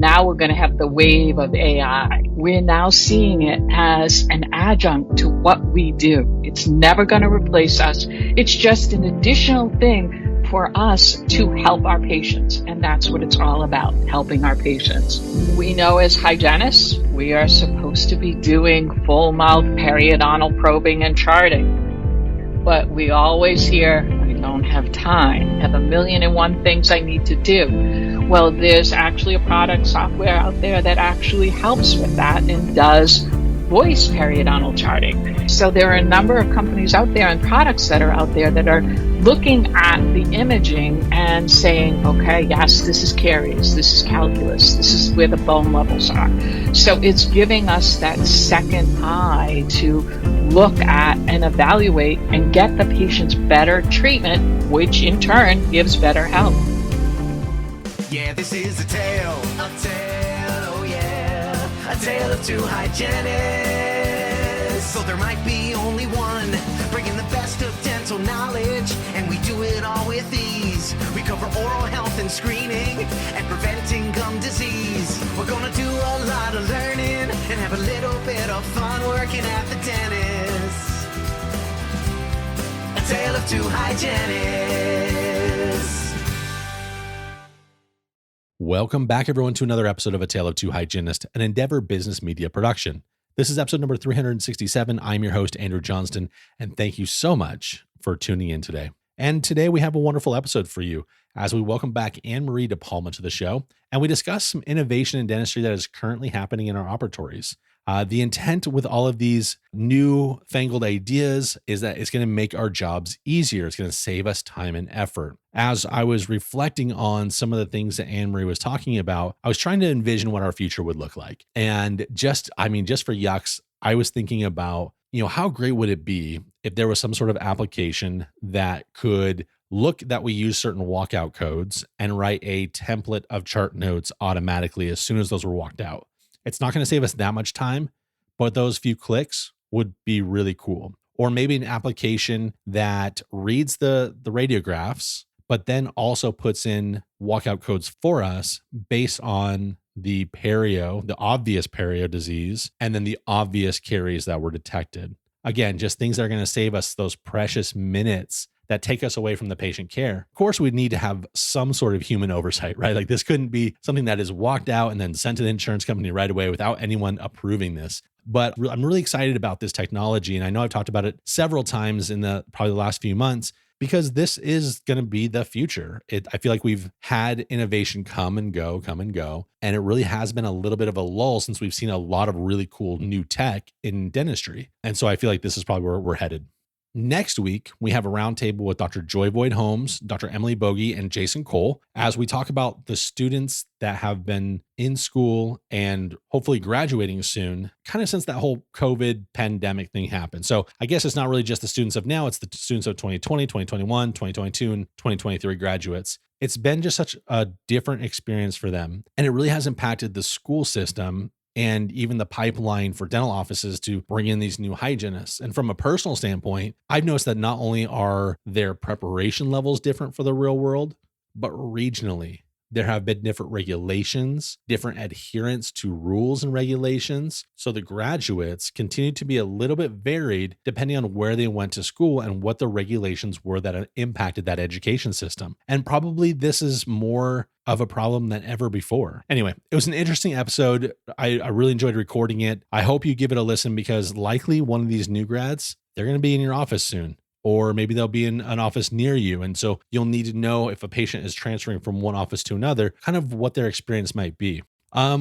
Now we're going to have the wave of AI. We're now seeing it as an adjunct to what we do. It's never going to replace us. It's just an additional thing for us to help our patients. And that's what it's all about, helping our patients. We know as hygienists, we are supposed to be doing full mouth periodontal probing and charting. But we always hear, I don't have time, I have 1,000,001 things I need to do. Well, there's actually a product software out there that actually helps with that and does voice periodontal charting. So there are a number of companies out there and products that are out there that are looking at the imaging and saying, okay, yes, this is caries, this is calculus, this is where the bone levels are. So it's giving us that second eye to look at and evaluate and get the patient's better treatment, which in turn gives better health. Yeah, this is a tale, oh yeah, a tale of two hygienists. So there might be only one, bringing the best of dental knowledge, and we do it all with ease. We cover oral health and screening, and preventing gum disease. We're gonna do a lot of learning, and have a little bit of fun working at the dentist. A tale of two hygienists. Welcome back, everyone, to another episode of A Tale of Two Hygienists, an Endeavor Business Media production. This is episode number 367. I'm your host, Andrew Johnston, and thank you so much for tuning in today. And today we have a wonderful episode for you as we welcome back Anne-Marie DePalma to the show, and we discuss some innovation in dentistry that is currently happening in our operatories. The intent with all of these new fangled ideas is that it's going to make our jobs easier. It's going to save us time and effort. As I was reflecting on some of the things that Anne-Marie was talking about, I was trying to envision what our future would look like. And just for yucks, I was thinking about, how great would it be if there was some sort of application that could look that we use certain walkout codes and write a template of chart notes automatically as soon as those were walked out. It's not going to save us that much time, but those few clicks would be really cool. Or maybe an application that reads the radiographs, but then also puts in walkout codes for us based on the obvious perio disease, and then the obvious caries that were detected. Again, just things that are going to save us those precious minutes that take us away from the patient care. Of course, we'd need to have some sort of human oversight, right? Like this couldn't be something that is walked out and then sent to the insurance company right away without anyone approving this. But I'm really excited about this technology. And I know I've talked about it several times in probably the last few months, because this is going to be the future. I feel like we've had innovation come and go. And it really has been a little bit of a lull since we've seen a lot of really cool new tech in dentistry. And so I feel like this is probably where we're headed. Next week, we have a roundtable with Dr. Joy Boyd Holmes, Dr. Emily Bogie, and Jason Cole as we talk about the students that have been in school and hopefully graduating soon, kind of since that whole COVID pandemic thing happened. So I guess it's not really just the students of now, it's the students of 2020, 2021, 2022, and 2023 graduates. It's been just such a different experience for them. And it really has impacted the school system and even the pipeline for dental offices to bring in these new hygienists. And from a personal standpoint, I've noticed that not only are their preparation levels different for the real world, but regionally, there have been different regulations, different adherence to rules and regulations. So the graduates continue to be a little bit varied depending on where they went to school and what the regulations were that impacted that education system. And probably this is more of a problem than ever before. Anyway, it was an interesting episode. I really enjoyed recording it. I hope you give it a listen because likely one of these new grads, they're going to be in your office soon. Or maybe they'll be in an office near you. And so you'll need to know if a patient is transferring from one office to another, kind of what their experience might be.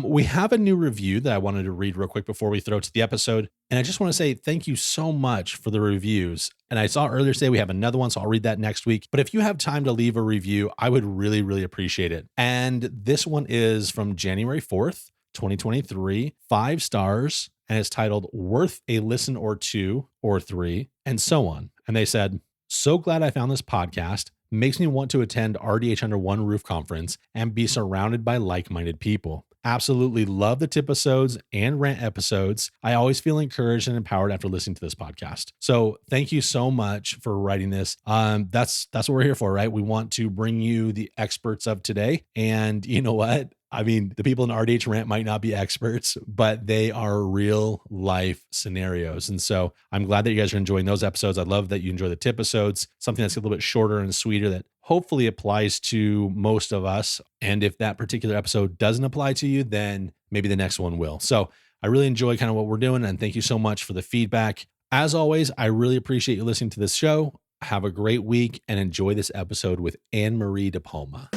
We have a new review that I wanted to read real quick before we throw to the episode. And I just want to say thank you so much for the reviews. And I saw earlier today we have another one, so I'll read that next week. But if you have time to leave a review, I would really, really appreciate it. And this one is from January 4th, 2023, 5 stars. And it's titled Worth a Listen or Two or Three, and so on. And they said, so glad I found this podcast. Makes me want to attend RDH Under One Roof conference and be surrounded by like-minded people. Absolutely love the tip episodes and rant episodes. I always feel encouraged and empowered after listening to this podcast. So thank you so much for writing this. That's what we're here for, right? We want to bring you the experts of today. And you know what? I mean, the people in RDH rant might not be experts, but they are real life scenarios. And so I'm glad that you guys are enjoying those episodes. I love that you enjoy the tip episodes, something that's a little bit shorter and sweeter that hopefully applies to most of us. And if that particular episode doesn't apply to you, then maybe the next one will. So I really enjoy kind of what we're doing. And thank you so much for the feedback. As always, I really appreciate you listening to this show. Have a great week and enjoy this episode with Anne-Marie DePalma.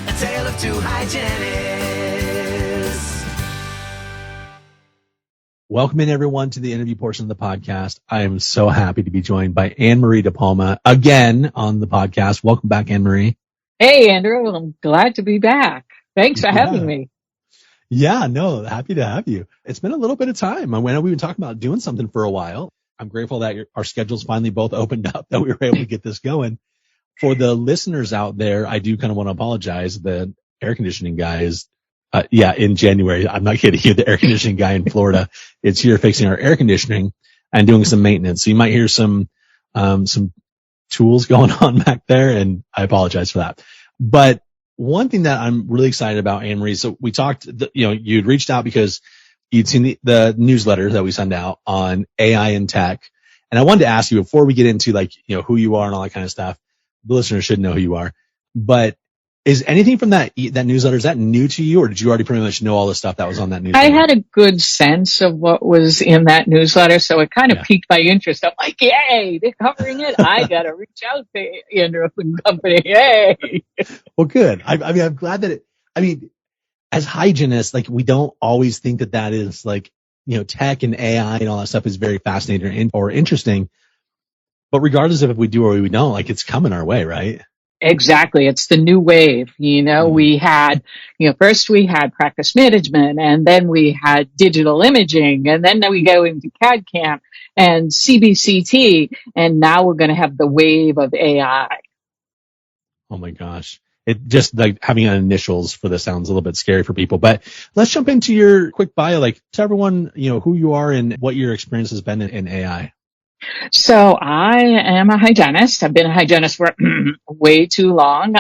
A tale of two hygienists. Welcome in, everyone, to the interview portion of the podcast. I am so happy to be joined by Anne-Marie DePalma again on the podcast. Welcome back, Anne-Marie. Hey, Andrew. I'm glad to be back. Thanks for having me. Yeah, no, happy to have you. It's been a little bit of time. I know we've been talking about doing something for a while. I'm grateful that our schedules finally both opened up, that we were able to get this going. For the listeners out there, I do kind of want to apologize. The air conditioning guy is, in January. I'm not kidding you. The air conditioning guy in Florida is here fixing our air conditioning and doing some maintenance. So you might hear some tools going on back there, and I apologize for that. But one thing that I'm really excited about, Anne-Marie, so we talked, you'd reached out because you'd seen the newsletter that we send out on AI and tech. And I wanted to ask you before we get into who you are and all that kind of stuff. The listeners should know who you are, but is anything from that newsletter, is that new to you, or did you already pretty much know all the stuff that was on that newsletter? I had a good sense of what was in that newsletter, so it kind of piqued my interest. I'm like, yay, they're covering it. I got to reach out to Andrew and company. Yay. Well, good. I mean, I'm glad that as hygienists, we don't always think that is tech and AI and all that stuff is very fascinating or interesting. But regardless of if we do or we don't, it's coming our way, right? Exactly. It's the new wave. We had, first we had practice management, and then we had digital imaging, and then we go into CAD CAM and CBCT, and now we're going to have the wave of AI. Oh my gosh. It just having initials for this sounds a little bit scary for people, but let's jump into your quick bio. Tell everyone, who you are and what your experience has been in AI. So I am a hygienist. I've been a hygienist for way too long.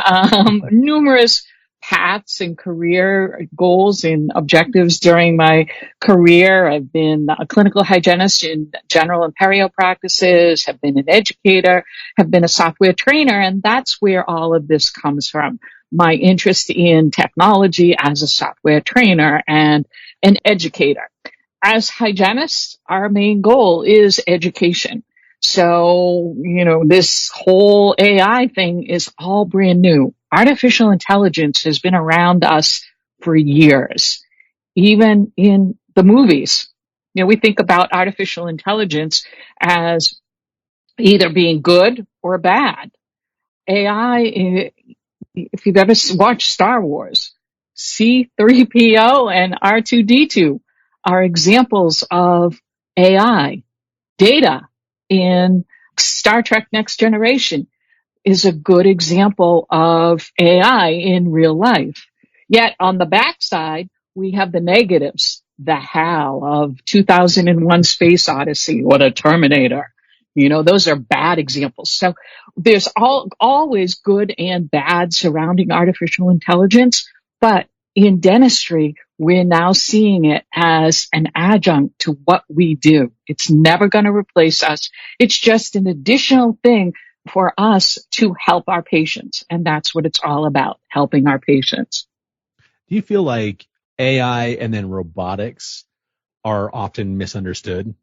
Numerous paths and career goals and objectives during my career. I've been a clinical hygienist in general and perio practices, have been an educator, have been a software trainer, and that's where all of this comes from. My interest in technology as a software trainer and an educator. As hygienists, our main goal is education. So, this whole AI thing is all brand new. Artificial intelligence has been around us for years, even in the movies. We think about artificial intelligence as either being good or bad. AI, if you've ever watched Star Wars, C-3PO and R2-D2 are examples of AI. Data in Star Trek Next Generation is a good example of AI in real life. Yet on the backside, we have the negatives, the HAL of 2001 Space Odyssey or the Terminator. Those are bad examples. So there's always good and bad surrounding artificial intelligence, but in dentistry, we're now seeing it as an adjunct to what we do. It's never going to replace us. It's just an additional thing for us to help our patients. And that's what it's all about, helping our patients. Do you feel like AI and then robotics are often misunderstood?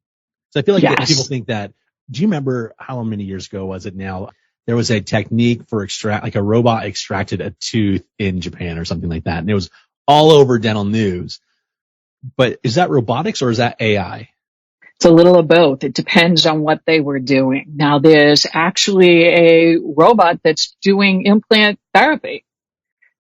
So I feel like people think that, do you remember how many years ago was it now? There was a technique for a robot extracted a tooth in Japan or something like that. And it was all over dental news. But is that robotics or is that AI? It's a little of both. It depends on what they were doing. Now, there's actually a robot that's doing implant therapy.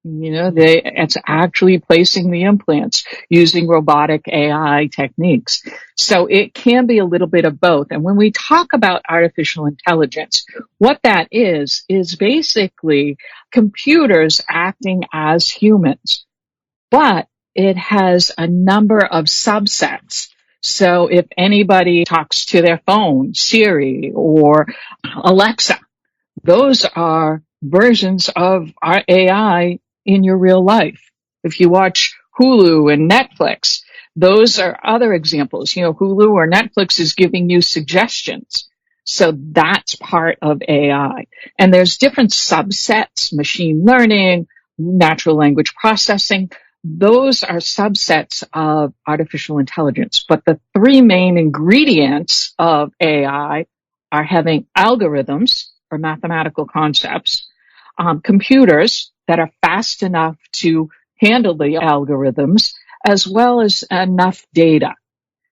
It's actually placing the implants using robotic AI techniques. So it can be a little bit of both. And when we talk about artificial intelligence, what that is basically computers acting as humans, but it has a number of subsets. So if anybody talks to their phone, Siri or Alexa, those are versions of our AI in your real life. If you watch Hulu and Netflix, those are other examples. Hulu or Netflix is giving you suggestions. So that's part of AI. And there's different subsets, machine learning, natural language processing. Those are subsets of artificial intelligence. But the three main ingredients of AI are having algorithms or mathematical concepts, computers that are fast enough to handle the algorithms, as well as enough data.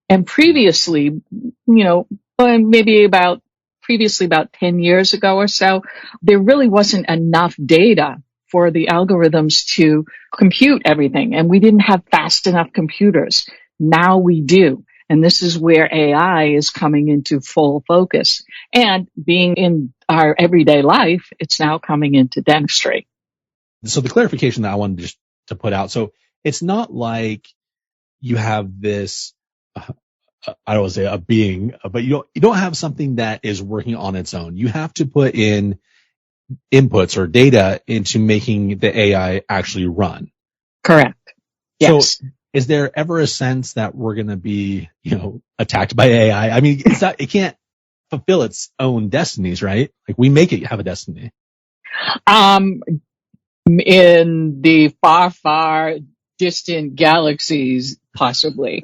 And previously, about 10 years ago or so, there really wasn't enough data for the algorithms to compute everything. And we didn't have fast enough computers. Now we do. And this is where AI is coming into full focus. And being in our everyday life, it's now coming into dentistry. So the clarification that I wanted just to put out, so it's not like you have this, I don't want to say a being, but you don't have something that is working on its own. You have to put in inputs or data into making the AI actually run. Correct. Yes. So is there ever a sense that we're going to be, attacked by AI? I mean, it can't fulfill its own destinies, right? Like we make it have a destiny. In the far, far distant galaxies, possibly,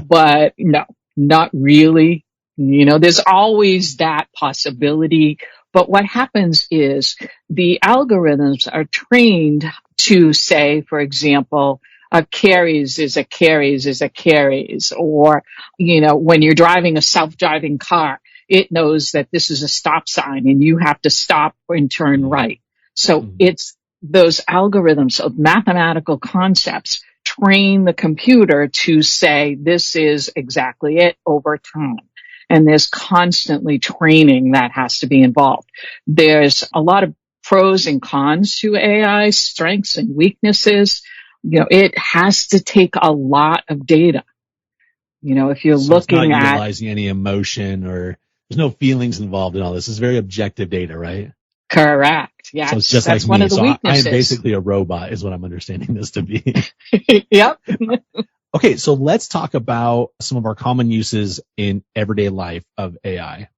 but no, not really. There's always that possibility. But what happens is the algorithms are trained to say, for example, a caries is a caries is a caries, or, when you're driving a self-driving car, it knows that this is a stop sign and you have to stop and turn right. So it's those algorithms of mathematical concepts train the computer to say this is exactly it over time. And there's constantly training that has to be involved. There's a lot of pros and cons to AI, strengths and weaknesses. It has to take a lot of data. If you're looking it's not at utilizing any emotion or there's no feelings involved in all this. It's very objective data, right? Correct. Yes. So it's just that's like one me. of the So weaknesses. I'm basically a robot is what I'm understanding this to be. Yep. Okay. So let's talk about some of our common uses in everyday life of AI.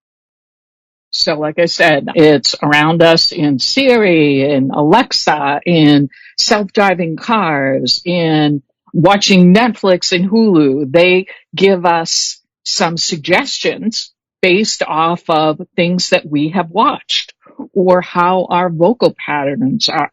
So like I said, it's around us in Siri, in Alexa, in self-driving cars, in watching Netflix and Hulu. They give us some suggestions based off of things that we have watched or how our vocal patterns are.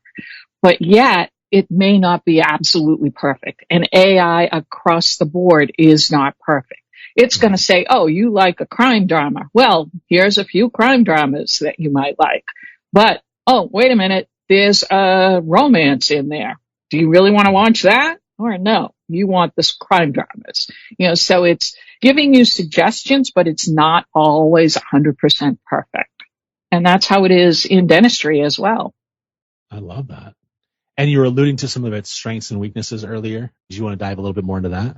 But yet, it may not be absolutely perfect. And AI across the board is not perfect. It's going to say, oh, you like a crime drama. Well, here's a few crime dramas that you might like. But, oh, wait a minute, there's a romance in there. Do you really want to watch that? Or no, you want this crime dramas. So it's giving you suggestions, but it's not always 100% perfect. And that's how it is in dentistry as well. I love that. And you were alluding to some of its strengths and weaknesses earlier. Do you want to dive a little bit more into that?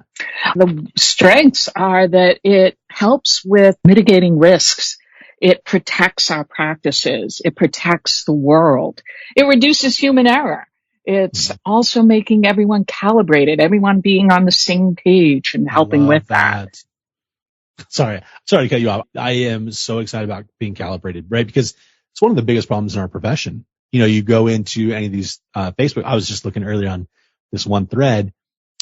The strengths are that it helps with mitigating risks. It protects our practices. It protects the world. It reduces human error. It's also making everyone calibrated, everyone being on the same page and helping with that. Sorry to cut you off. I am so excited about being calibrated, right? Because it's one of the biggest problems in our profession. You go into any of these Facebook. I was just looking earlier on this one thread,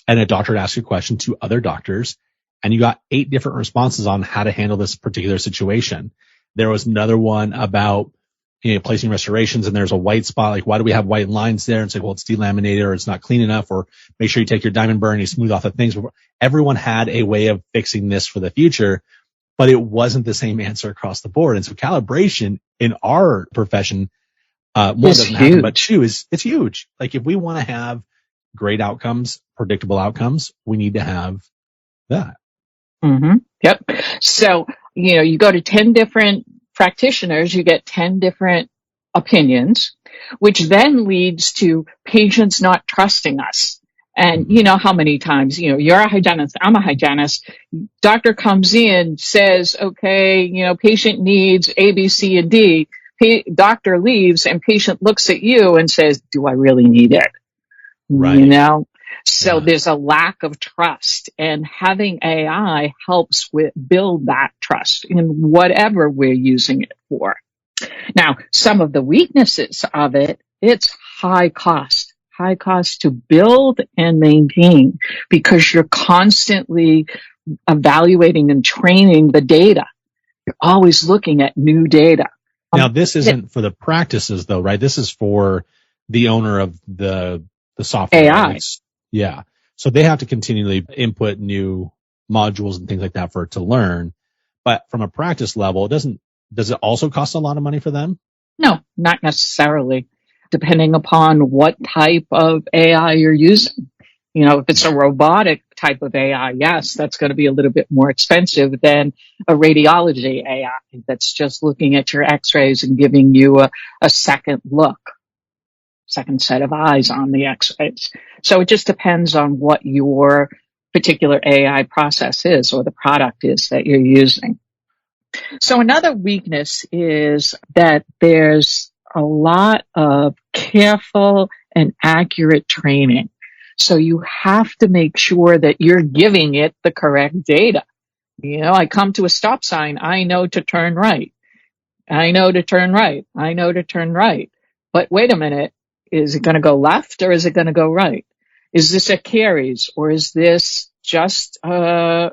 and a doctor would ask a question to other doctors, and you got 8 different responses on how to handle this particular situation. There was another one about placing restorations, and there's a white spot. Like, why do we have white lines there? And it's like, well, it's delaminated, or it's not clean enough, or make sure you take your diamond burr and you smooth off the things. Everyone had a way of fixing this for the future, but it wasn't the same answer across the board. And so calibration in our profession, one doesn't happen, but two it's huge. Like if we want to have great outcomes, predictable outcomes, we need to have that. Yep. So, you go to 10 different practitioners, you get 10 different opinions, which then leads to patients not trusting us. And how many times, you're a hygienist, I'm a hygienist. Doctor comes in, says, okay, patient needs A, B, C, and D. Doctor leaves and patient looks at you and says, do I really need it? Right. You know? So Yeah. there's a lack of trust, and having AI helps with build that trust in whatever we're using it for. Now, some of the weaknesses of it, it's high cost to build and maintain because you're constantly evaluating and training the data. You're always looking at new data. Now, this isn't for the practices though, right? This is for the owner of the software. AI. Right? Yeah. So they have to continually input new modules and things like that for it to learn. But from a practice level, does it also cost a lot of money for them? No, not necessarily, depending upon what type of AI you're using. You know, if it's a robotic type of AI, yes, that's going to be a little bit more expensive than a radiology AI that's just looking at your x-rays and giving you a second look, second set of eyes on the x-rays. So it just depends on what your particular AI process is or the product is that you're using. So another weakness is that there's a lot of careful and accurate training. So you have to make sure that you're giving it the correct data. You know, I come to a stop sign, I know to turn right. I know to turn right. I know to turn right. But wait a minute, is it going to go left or is it going to go right? Is this a caries or is this just a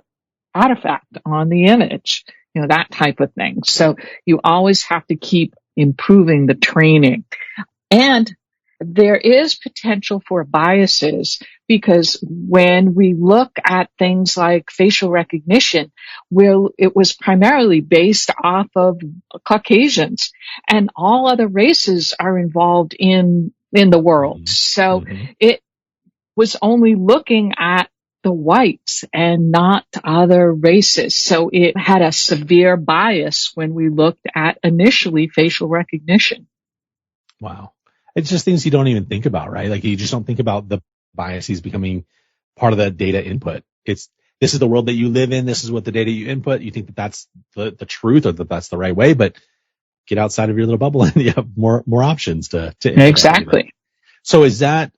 artifact on the image? You know, that type of thing. So you always have to keep improving the training. And there is potential for biases because when we look at things like facial recognition, where it was primarily based off of Caucasians and all other races are involved in the world. So it was only looking at the whites and not other races. So it had a severe bias when we looked at initially facial recognition. Wow. It's just things you don't even think about, right? Like you just don't think about the biases becoming part of the data input. This is the world that you live in. This is what the data you input. You think that that's the truth or that that's the right way, but get outside of your little bubble and you have more options to Exactly. So is that,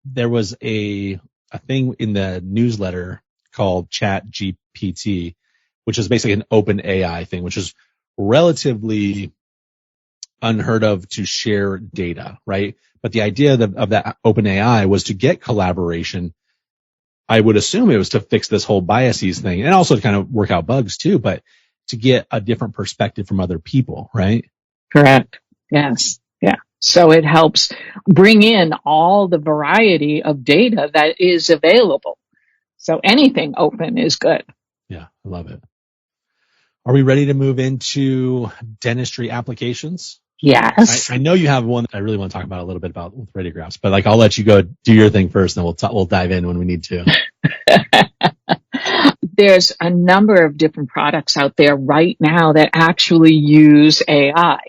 there was a thing in the newsletter called Chat GPT, which is basically an open AI thing, which is relatively unheard of to share data, right? But the idea of that open AI was to get collaboration. I would assume it was to fix this whole biases thing and also to kind of work out bugs too, but to get a different perspective from other people, right? Correct. Yes. Yeah. So it helps bring in all the variety of data that is available. So anything open is good. Yeah, I love it. Are we ready to move into dentistry applications? Yes. I know you have one that I really want to talk about a little bit about with radiographs, but like I'll let you go do your thing first, and we'll dive in when we need to. There's a number of different products out there right now that actually use AI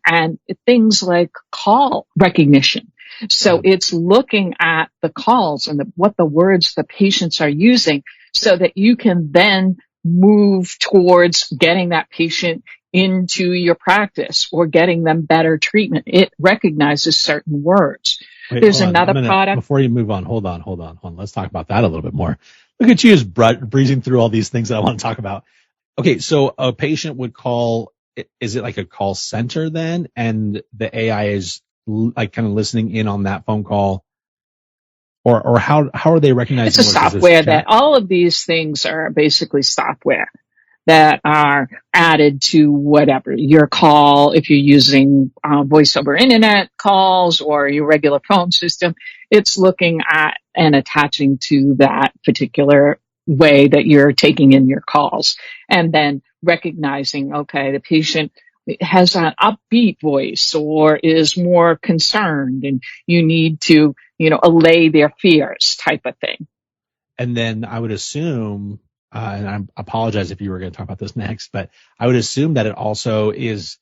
and things like call recognition. So it's looking at the calls and what the words the patients are using so that you can then move towards getting that patient into your practice or getting them better treatment. It recognizes certain words. Wait, There's another product. Before you move on, hold on. Let's talk about that a little bit more. Look at you just breezing through all these things that I want to talk about. Okay, so a patient would call, is it like a call center then? And the AI is like kind of listening in on that phone call? Or how are they recognizing? It's a software that all of these things are basically software that are added to whatever your call, if you're using voice over internet calls or your regular phone system, it's looking at and attaching to that particular way that you're taking in your calls and then recognizing, okay, the patient has an upbeat voice or is more concerned and you need to, allay their fears type of thing. And then I would assume, and I apologize if you were going to talk about this next, but I would assume that it also is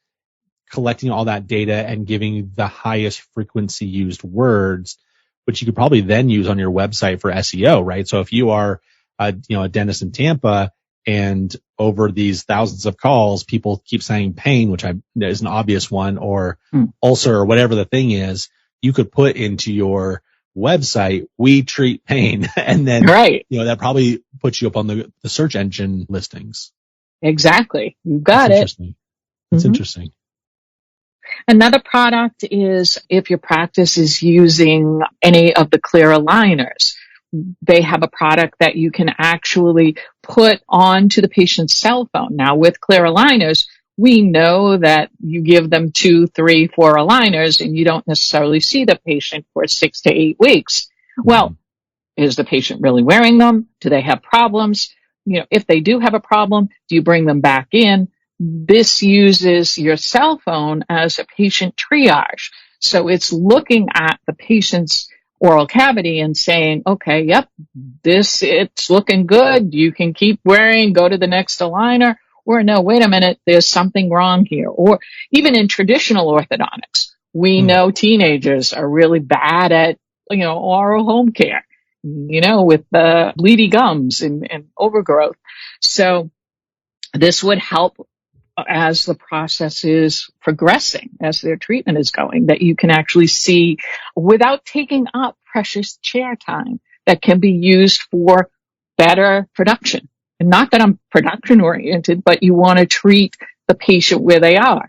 collecting all that data and giving the highest frequency used words, which you could probably then use on your website for SEO, right? So if you are, a dentist in Tampa and over these thousands of calls, people keep saying pain, which is an obvious one, or ulcer or whatever the thing is, you could put into your website, we treat pain. And then, Right. that probably puts you up on the search engine listings. Exactly. You That's got it. interesting. That's Mhm. interesting. Another product is if your practice is using any of the clear aligners. They have a product that you can actually put onto the patient's cell phone. Now, with clear aligners, we know that you give them 2, 3, 4 aligners and you don't necessarily see the patient for 6 to 8 weeks. Well, is the patient really wearing them? Do they have problems? If they do have a problem, do you bring them back in? This uses your cell phone as a patient triage. So it's looking at the patient's oral cavity and saying, okay, yep, it's looking good. You can keep wearing, go to the next aligner. Or no, wait a minute, there's something wrong here. Or even in traditional orthodontics, we know teenagers are really bad at, oral home care, with the bleedy gums and overgrowth. So this would help as the process is progressing, as their treatment is going, that you can actually see without taking up precious chair time that can be used for better production. And not that I'm production oriented, but you want to treat the patient where they are.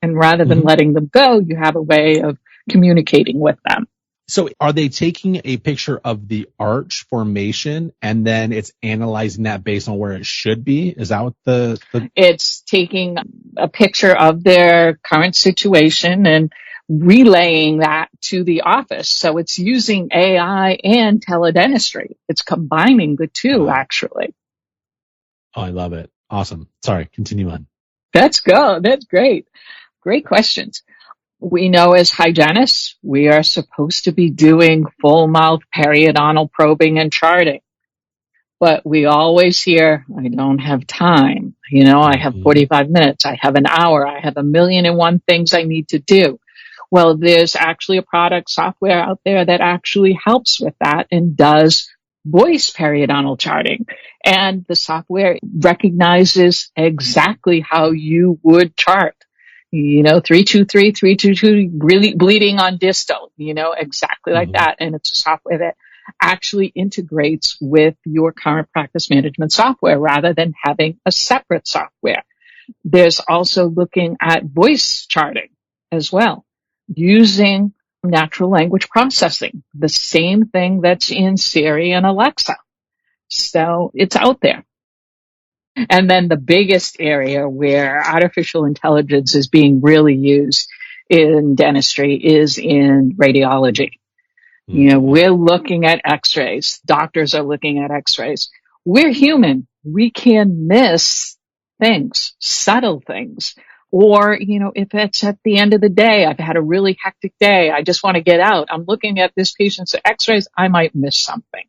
And rather than letting them go, you have a way of communicating with them. So are they taking a picture of the arch formation and then it's analyzing that based on where it should be? Is that what the... It's taking a picture of their current situation and relaying that to the office. So it's using AI and teledentistry. It's combining the two, actually. Oh, I love it. Awesome. Sorry, continue on. That's great. Great questions. We know as hygienists, we are supposed to be doing full mouth periodontal probing and charting. But we always hear, I don't have time. I have 45 minutes. I have an hour. I have 1,000,001 things I need to do. Well, there's actually a product software out there that actually helps with that and does voice periodontal charting. And the software recognizes exactly how you would chart. 323, 322, really bleeding on distal, exactly like that. And it's a software that actually integrates with your current practice management software rather than having a separate software. There's also looking at voice charting as well, using natural language processing, the same thing that's in Siri and Alexa. So it's out there. And then the biggest area where artificial intelligence is being really used in dentistry is in radiology. We're looking at x-rays. Doctors are looking at x-rays. We're human. We can miss things, subtle things. Or, if it's at the end of the day, I've had a really hectic day. I just want to get out. I'm looking at this patient's x-rays. I might miss something.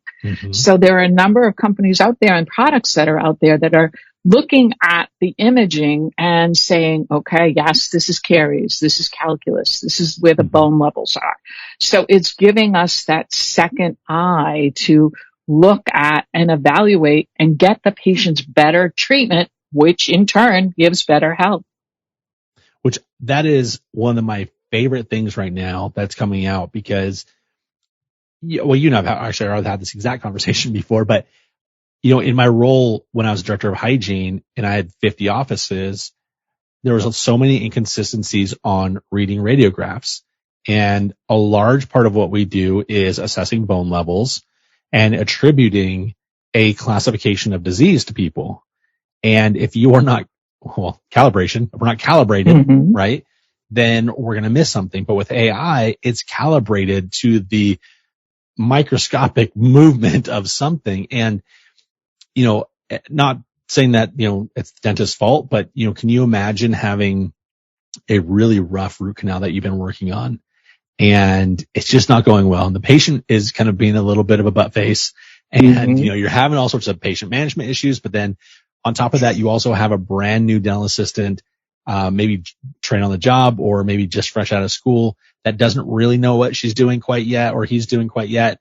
So there are a number of companies out there and products that are out there that are looking at the imaging and saying, okay, yes, this is caries, this is calculus, this is where the bone levels are. So it's giving us that second eye to look at and evaluate and get the patient's better treatment, which in turn gives better health. Which that is one of my favorite things right now that's coming out because, I've had this exact conversation before, but in my role when I was director of hygiene and I had 50 offices, there was so many inconsistencies on reading radiographs. And a large part of what we do is assessing bone levels and attributing a classification of disease to people. And if you are not, calibration, if we're not calibrated, right, then we're going to miss something. But with AI, it's calibrated to the microscopic movement of something. And, not saying that, it's the dentist's fault, but, can you imagine having a really rough root canal that you've been working on and it's just not going well? And the patient is kind of being a little bit of a butt face and, you're having all sorts of patient management issues. But then on top of that, you also have a brand new dental assistant, maybe trained on the job or maybe just fresh out of school that doesn't really know what she's doing quite yet or he's doing quite yet.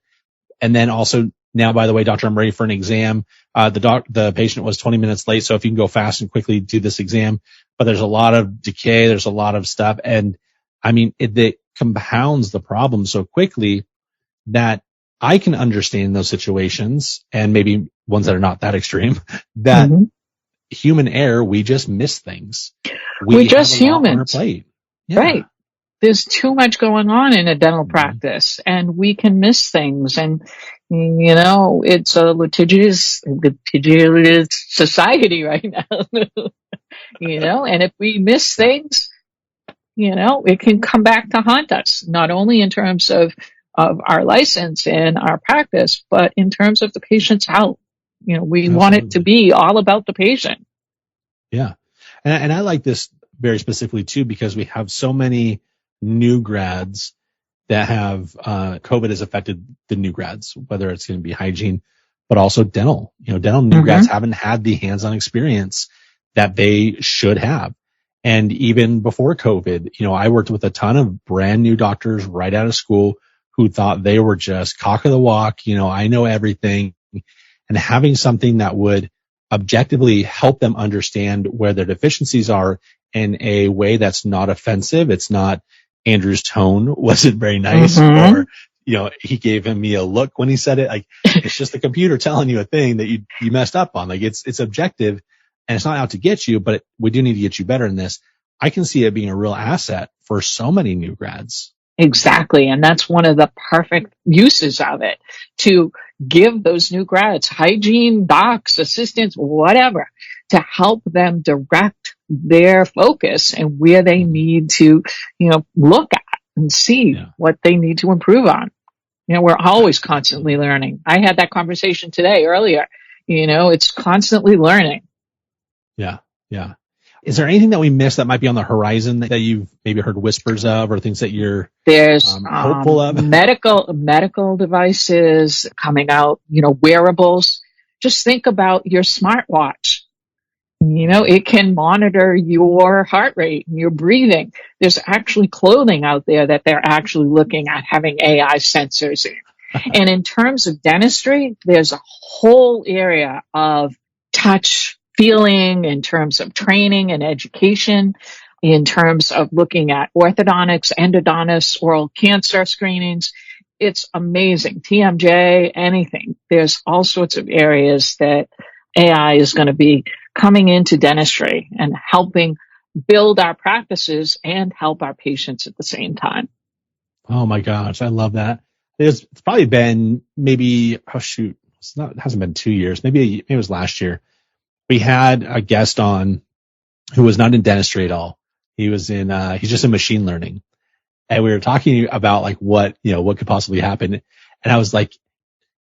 And then also now, by the way, doctor, I'm ready for an exam. The patient was 20 minutes late. So if you can go fast and quickly do this exam, but there's a lot of decay. There's a lot of stuff. And I mean, it compounds the problem so quickly that I can understand in those situations, and maybe ones that are not that extreme, that human error, we just miss things. We're just have a lot on our humans. plate. Yeah. Right. There's too much going on in a dental practice, and we can miss things. And, it's a litigious society right now, and if we miss things, it can come back to haunt us, not only in terms of our license and our practice, but in terms of the patient's health. We want it to be all about the patient. Yeah. And I like this very specifically too, because we have so many new grads that have, COVID has affected the new grads, whether it's going to be hygiene, but also dental. Dental new grads haven't had the hands-on experience that they should have. And even before COVID, I worked with a ton of brand new doctors right out of school who thought they were just cock of the walk. I know everything, and having something that would objectively help them understand where their deficiencies are in a way that's not offensive. It's not Andrew's tone wasn't very nice, or, he gave me a look when he said it. Like, it's just the computer telling you a thing that you messed up on. Like, it's objective, and it's not out to get you, but we do need to get you better in this. I can see it being a real asset for so many new grads. Exactly. And that's one of the perfect uses of it, to give those new grads, hygiene docs, assistants, whatever, to help them direct their focus and where they need to, look at and see what they need to improve on. We're always constantly learning. I had that conversation today earlier. It's constantly learning. Yeah. Yeah. Is there anything that we missed that might be on the horizon that you've maybe heard whispers of, or things that you're hopeful of? Medical devices coming out, wearables. Just think about your smartwatch. It can monitor your heart rate and your breathing. There's actually clothing out there that they're actually looking at having AI sensors in. And in terms of dentistry, there's a whole area of touch, feeling, in terms of training and education, in terms of looking at orthodontics, endodontists, oral cancer screenings. It's amazing. TMJ, anything. There's all sorts of areas that AI is going to be coming into dentistry and helping build our practices and help our patients at the same time. Oh my gosh, I love that. It's probably been maybe, it hasn't been 2 years. Maybe it was last year. We had a guest on who was not in dentistry at all. He was he's just in machine learning. And we were talking about like what could possibly happen. And I was like,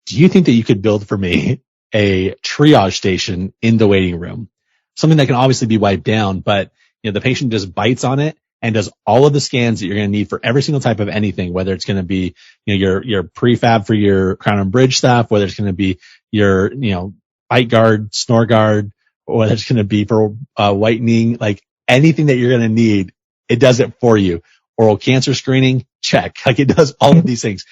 do you think that you could build for me a triage station in the waiting room? Something that can obviously be wiped down, but the patient just bites on it and does all of the scans that you're going to need for every single type of anything, whether it's going to be, your prefab for your crown and bridge stuff, whether it's going to be your, bite guard, snore guard, or whether it's going to be for whitening, like anything that you're going to need, it does it for you. Oral cancer screening, check. Like, it does all of these things,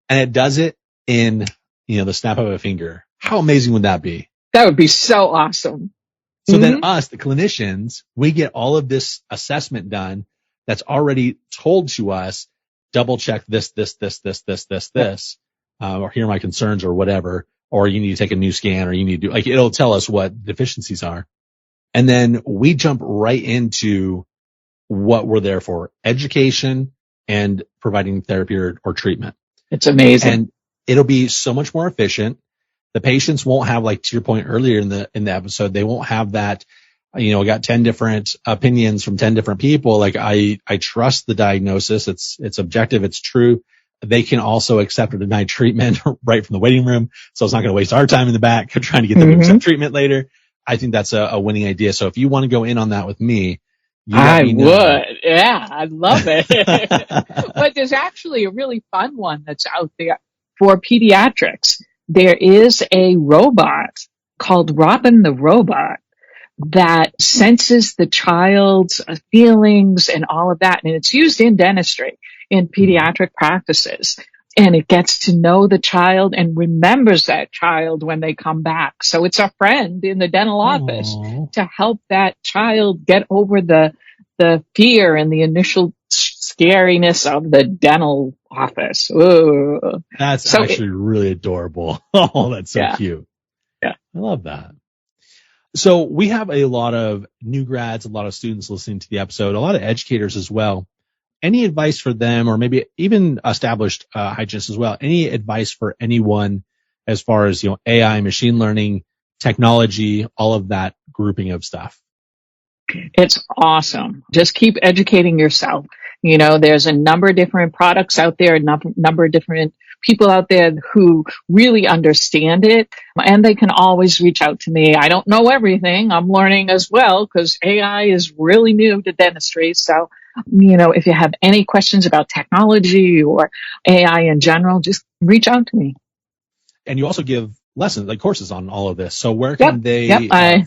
and it does it in, the snap of a finger. How amazing would that be? That would be so awesome. So then us, the clinicians, we get all of this assessment done that's already told to us, double check this, or here are my concerns or whatever, or you need to take a new scan, or you need to it'll tell us what deficiencies are. And then we jump right into what we're there for: education and providing therapy or treatment. It's amazing. And it'll be so much more efficient. The patients won't have, like, to your point earlier in the episode, they won't have that, I got 10 different opinions from 10 different people. Like, I trust the diagnosis. It's objective. It's true. They can also accept or deny treatment right from the waiting room. So it's not going to waste our time in the back trying to get them to accept treatment later. I think that's a winning idea. So if you want to go in on that with me, I would. Yeah, I love it. But there's actually a really fun one that's out there for pediatrics. There is a robot called Robin the Robot that senses the child's feelings and all of that. And it's used in dentistry, in pediatric practices. And it gets to know the child and remembers that child when they come back. So it's a friend in the dental office to help that child get over the fear and the initial scariness of the dental office. Ooh. That's So actually really adorable. Oh, that's so cute. Yeah. I love that. So we have a lot of new grads, a lot of students listening to the episode, a lot of educators as well. Any advice for them, or maybe even established hygienists as well? Any advice for anyone as far as, AI, machine learning, technology, all of that grouping of stuff? It's awesome. Just keep educating yourself. There's a number of different products out there, a number of different people out there who really understand it, and they can always reach out to me. I don't know everything. I'm learning as well because AI is really new to dentistry. So, if you have any questions about technology or AI in general, just reach out to me. And you also give lessons, like courses on all of this. So where can they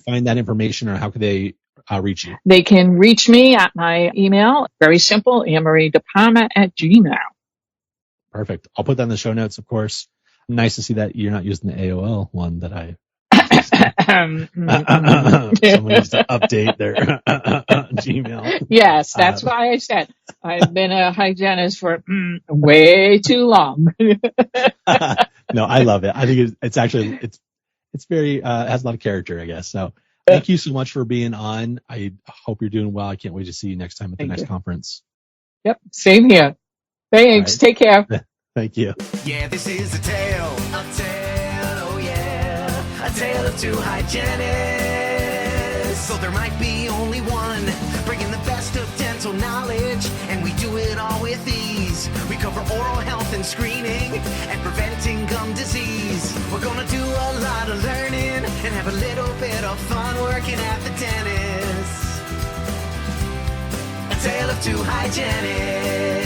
find that information, or how can they reach you? They can reach me at my email. Very simple, AnnMarieDePalma@gmail. Perfect. I'll put that in the show notes, of course. Nice to see that you're not using the AOL one that I. Someone needs to update their Gmail. Yes, that's why I said I've been a hygienist for way too long. No, I love it. I think it's actually it's very has a lot of character, I guess. So thank you so much for being on. I hope you're doing well. I can't wait to see you next time at the next conference. Yep, same here. Thanks. Right. Take care. Thank you. Yeah, this is a tale, oh yeah, a tale of two hygienists. So there might be only one, bringing the best of dental knowledge, and we do it all with ease. We cover oral health and screening, and preventing gum disease. We're gonna do a lot of learning, and have a little bit of fun working at the dentist. A tale of two hygienists.